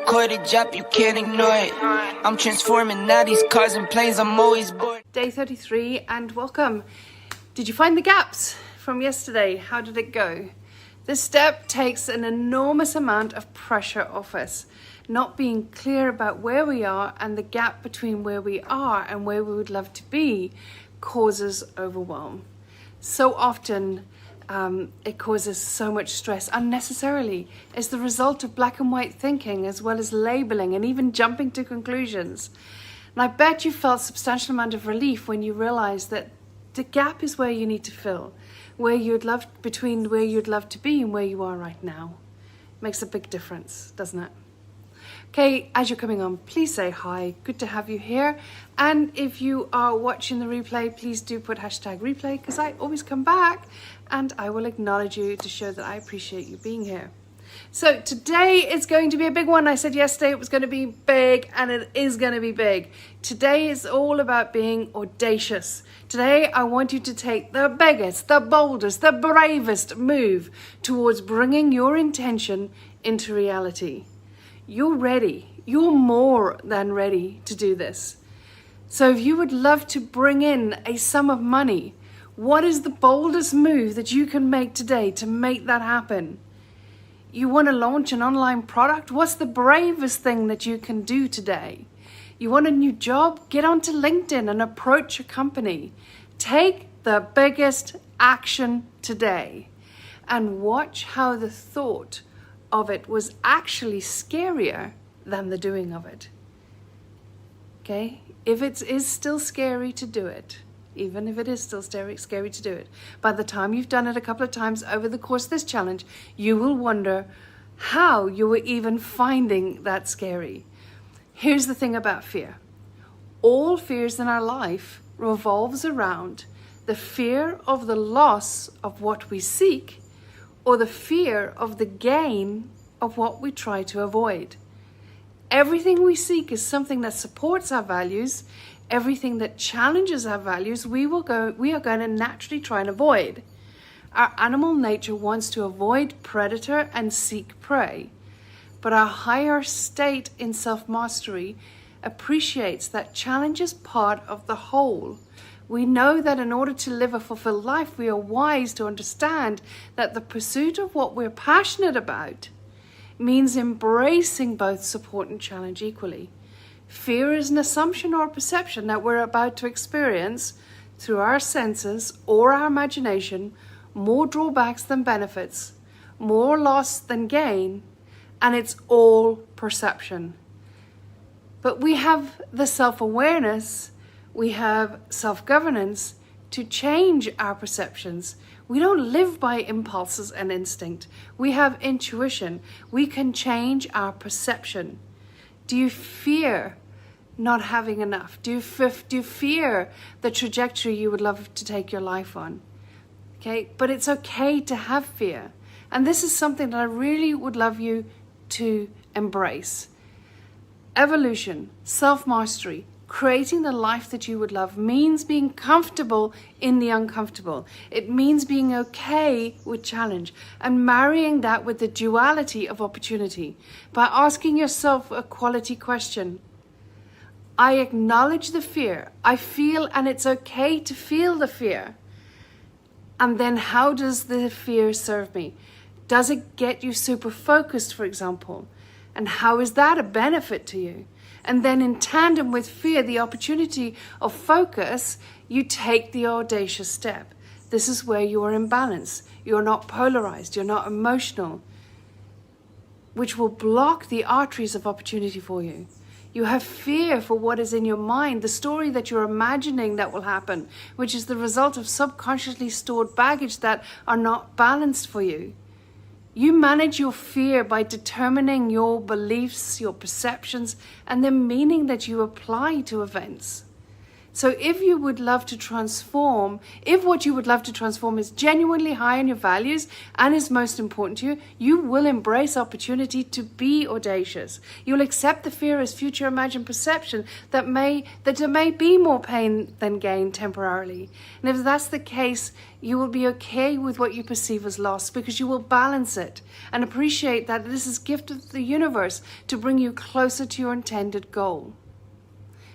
recorded drop, you can't ignore it. I'm transforming now these cars and planes, I'm always bored. Day 33 and welcome. Did you find the gaps from yesterday? How did it go? This step takes an enormous amount of pressure off us. Not being clear about where we are and the gap between where we are and where we would love to be causes overwhelm. So often it causes so much stress unnecessarily. It's the result of black and white thinking as well as labeling and even jumping to conclusions. And I bet you felt a substantial amount of relief when you realized that the gap is where you need to fill, between where you'd love to be and where you are right now. Makes a big difference, doesn't it? Okay, as you're coming on, please say hi. Good to have you here. And if you are watching the replay, please do put #replay because I always come back and I will acknowledge you to show that I appreciate you being here. So today is going to be a big one. I said yesterday it was going to be big and it is going to be big. Today is all about being audacious. Today I want you to take the biggest, the boldest, the bravest move towards bringing your intention into reality. You're ready. You're more than ready to do this. So if you would love to bring in a sum of money, what is the boldest move that you can make today to make that happen? You want to launch an online product? What's the bravest thing that you can do today? You want a new job? Get onto LinkedIn and approach a company. Take the biggest action today and watch how the thought of it was actually scarier than the doing of it. Okay? If it is still scary to do it, even if it is still scary to do it, by the time you've done it a couple of times over the course of this challenge, you will wonder how you were even finding that scary. Here's the thing about fear. All fears in our life revolves around the fear of the loss of what we seek or the fear of the gain of what we try to avoid. Everything we seek is something that supports our values. Everything that challenges our values, we are going to naturally try and avoid. Our animal nature wants to avoid predator and seek prey. But our higher state in self-mastery appreciates that challenge is part of the whole. We know that in order to live a fulfilled life, we are wise to understand that the pursuit of what we're passionate about means embracing both support and challenge equally. Fear is an assumption or perception that we're about to experience through our senses or our imagination more drawbacks than benefits, more loss than gain, and it's all perception. But we have the self-awareness, we have self-governance to change our perceptions. We don't live by impulses and instinct. We have intuition. We can change our perception. Do you fear not having enough? Do you fear the trajectory you would love to take your life on? Okay, but it's okay to have fear. And this is something that I really would love you to embrace. Evolution, self-mastery, creating the life that you would love means being comfortable in the uncomfortable. It means being okay with challenge and marrying that with the duality of opportunity by asking yourself a quality question. I acknowledge the fear. I feel, and it's okay to feel the fear. And then how does the fear serve me? Does it get you super focused, for example? And how is that a benefit to you? And then in tandem with fear, the opportunity of focus, you take the audacious step. This is where you are in balance. You're not polarized. You're not emotional, which will block the arteries of opportunity for you. You have fear for what is in your mind, the story that you're imagining that will happen, which is the result of subconsciously stored baggage that are not balanced for you. You manage your fear by determining your beliefs, your perceptions, and the meaning that you apply to events. So if you would love to transform, if what you would love to transform is genuinely high in your values and is most important to you, you will embrace opportunity to be audacious. You'll accept the fear as future imagined perception that there may be more pain than gain temporarily. And if that's the case, you will be okay with what you perceive as loss, because you will balance it and appreciate that this is a gift of the universe to bring you closer to your intended goal.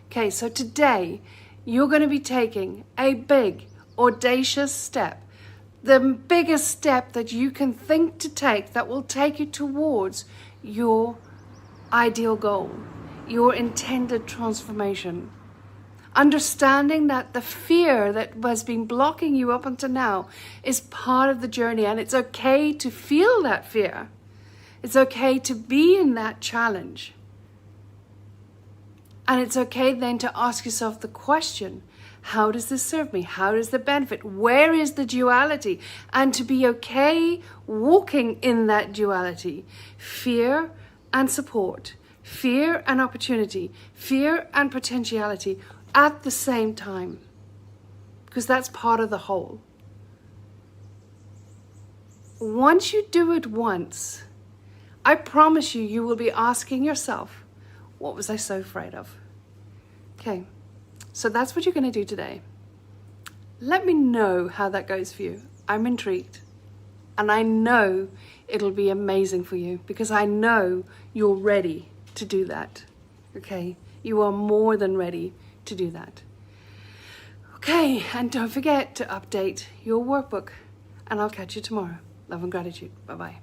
Okay, so today, you're going to be taking a big, audacious step. The biggest step that you can think to take that will take you towards your ideal goal, your intended transformation. Understanding that the fear that has been blocking you up until now is part of the journey, and it's okay to feel that fear. It's okay to be in that challenge. And it's okay then to ask yourself the question, how does this serve me? How does it benefit? Where is the duality? And to be okay walking in that duality. Fear and support, fear and opportunity, fear and potentiality at the same time. Because that's part of the whole. Once you do it once, I promise you, you will be asking yourself, what was I so afraid of? Okay, so that's what you're going to do today. Let me know how that goes for you. I'm intrigued. And I know it'll be amazing for you, because I know you're ready to do that. Okay, you are more than ready to do that. Okay, and don't forget to update your workbook. And I'll catch you tomorrow. Love and gratitude. Bye-bye.